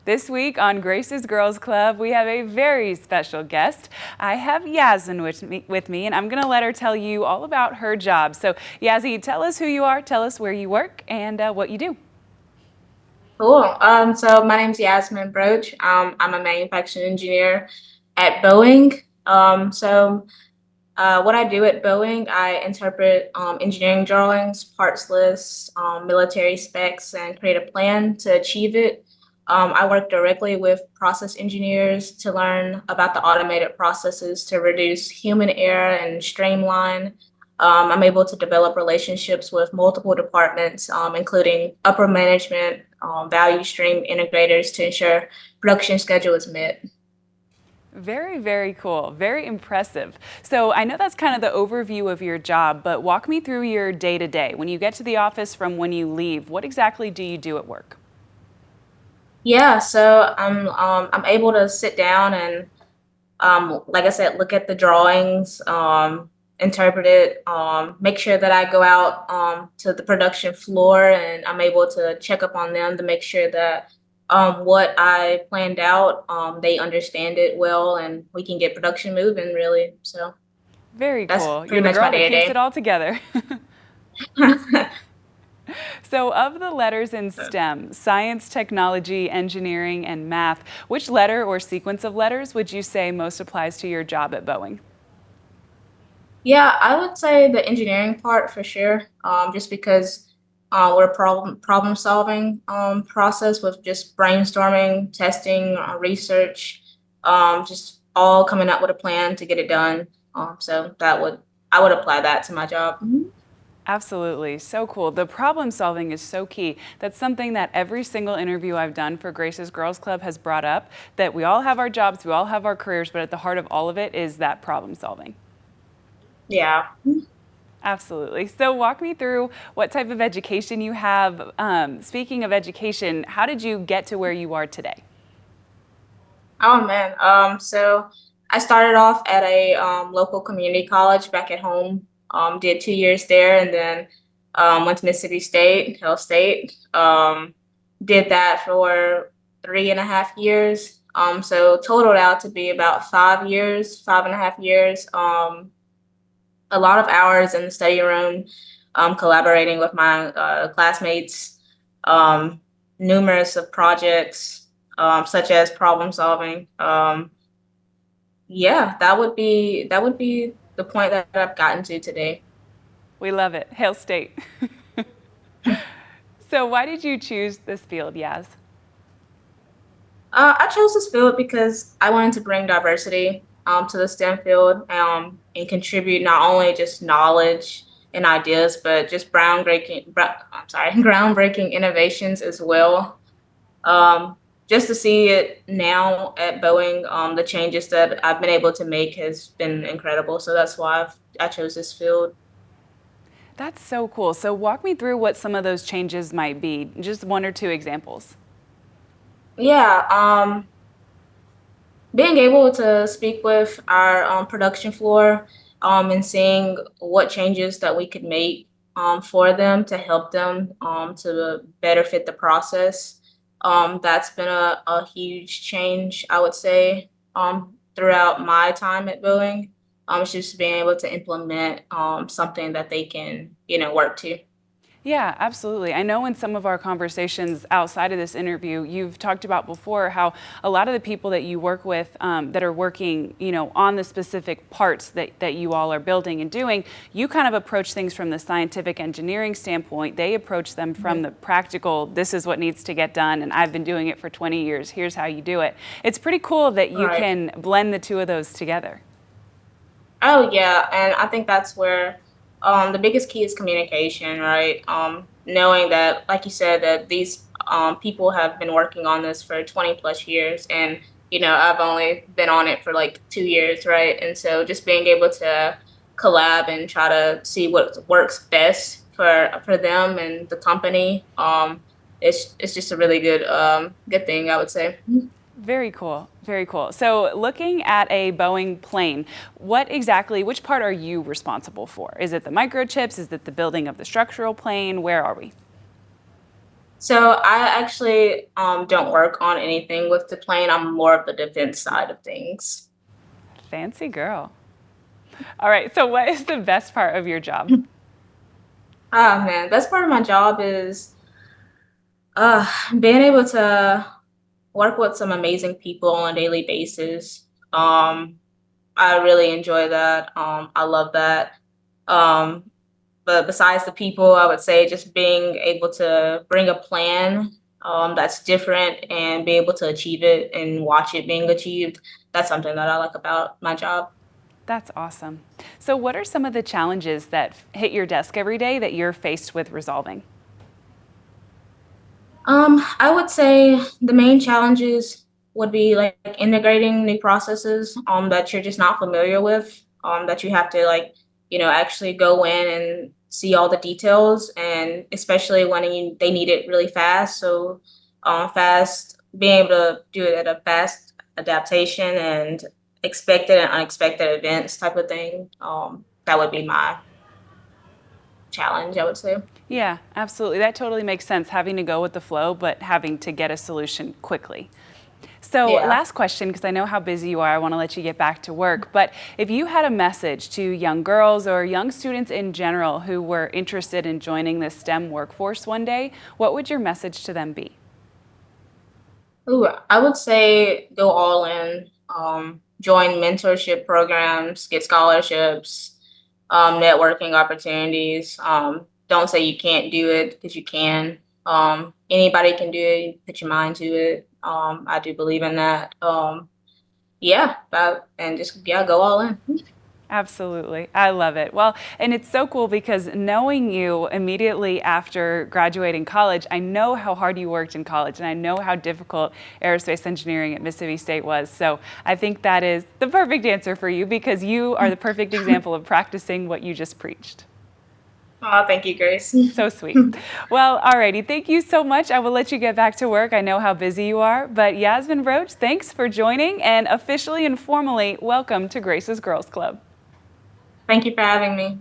This week on Grace's Girls Club, we have a very special guest. I have Yasmine with me, and I'm going to let her tell you all about her job. So, Yazzie, tell us who you are, tell us where you work, and what you do. Cool. So my name's Yasmine Broach. I'm a manufacturing engineer at Boeing. What I do at Boeing, I interpret engineering drawings, parts lists, military specs, and create a plan to achieve it. I work directly with process engineers to learn about the automated processes to reduce human error and streamline. I'm able to develop relationships with multiple departments, including upper management, value stream integrators to ensure production schedule is met. Very, very cool. Very impressive. So I know that's kind of the overview of your job, but walk me through your day-to-day. When you get to the office from when you leave, what exactly do you do at work? Yeah, so I'm able to sit down and like I said, look at the drawings, interpret it, make sure that I go out to the production floor and I'm able to check up on them to make sure that what I planned out, they understand it well and we can get production moving really. So Very that's cool. You're pretty the much my girl that day keeps it to all together. day. So of the letters in STEM, science, technology, engineering, and math, which letter or sequence of letters would you say most applies to your job at Boeing? Yeah, I would say the engineering part for sure. Just because we're a problem solving process with just brainstorming, testing, research, just all coming up with a plan to get it done. So I would apply that to my job. Mhm. Absolutely. So cool. The problem solving is so key. That's something that every single interview I've done for Grace's Girls Club has brought up, that we all have our jobs, we all have our careers, but at the heart of all of it is that problem solving. Yeah. Absolutely. So walk me through what type of education you have. Speaking of education, how did you get to where you are today? Oh man. So I started off at a local community college back at home. Did 2 years there, and then went to Mississippi State, Hill State. Did that for 3.5 years. So totaled out to be about 5 years, 5.5 years. A lot of hours in the study room, collaborating with my classmates. Um, Numerous of projects, such as problem solving. Yeah, that would be the point that I've gotten to today. We love it. Hail State. So why did you choose this field, Yaz? I chose this field because I wanted to bring diversity to the STEM field and contribute not only just knowledge and ideas, but just groundbreaking innovations as well. Just to see it now at Boeing, the changes that I've been able to make has been incredible. So that's why I chose this field. That's so cool. So walk me through what some of those changes might be, just one or two examples. Yeah, being able to speak with our production floor and seeing what changes that we could make for them to help them to better fit the process. That's been a huge change, I would say, throughout my time at Boeing. It's just being able to implement something that they can, work to. Yeah, absolutely. I know in some of our conversations outside of this interview, you've talked about before how a lot of the people that you work with that are working, on the specific parts that you all are building and doing, you kind of approach things from the scientific engineering standpoint. They approach them from the practical, this is what needs to get done, and I've been doing it for 20 years. Here's how you do it. It's pretty cool that you Right. can blend the two of those together. Oh yeah, and I think that's where the biggest key is communication, right? Knowing that, like you said, that these people have been working on this for 20 plus years, and I've only been on it for like 2 years, right? And so just being able to collab and try to see what works best for them and the company, it's just a really good thing, I would say. Very cool. Very cool. So looking at a Boeing plane, which part are you responsible for? Is it the microchips? Is it the building of the structural plane? Where are we? So I actually don't work on anything with the plane. I'm more of the defense side of things. Fancy girl. All right, so what is the best part of your job? Ah man, best part of my job is uh being able to work with some amazing people on a daily basis. Um, I really enjoy that. I love that. Um, but besides the people, I would say just being able to bring a plan that's different and be able to achieve it and watch it being achieved. That's something that I like about my job. That's awesome. So, what are some of the challenges that hit your desk every day that you're faced with resolving? I would say the main challenges would be like integrating new processes that you're just not familiar with, that you have to actually go in and see all the details, and especially when they need it really fast. So fast, being able to do it at a fast adaptation and expected and unexpected events type of thing. That would be my challenge, I would say. Yeah, absolutely. That totally makes sense, having to go with the flow, but having to get a solution quickly. So, Yeah. last question, because I know how busy you are, I want to let you get back to work. But if you had a message to young girls or young students in general who were interested in joining the STEM workforce one day, what would your message to them be? Ooh, I would say go all in. Join mentorship programs, get scholarships, networking opportunities. Don't say you can't do it because you can. Anybody can do it. Put your mind to it. I do believe in that. And just go all in. Absolutely. I love it. Well, and it's so cool because knowing you immediately after graduating college, I know how hard you worked in college and I know how difficult aerospace engineering at Mississippi State was. So I think that is the perfect answer for you because you are the perfect example of practicing what you just preached. Oh, thank you, Grace. So sweet. Well, alrighty. Thank you so much. I will let you get back to work. I know how busy you are. But Yasmine Broach, thanks for joining and officially and formally welcome to Grace's Girls Club. Thank you for having me.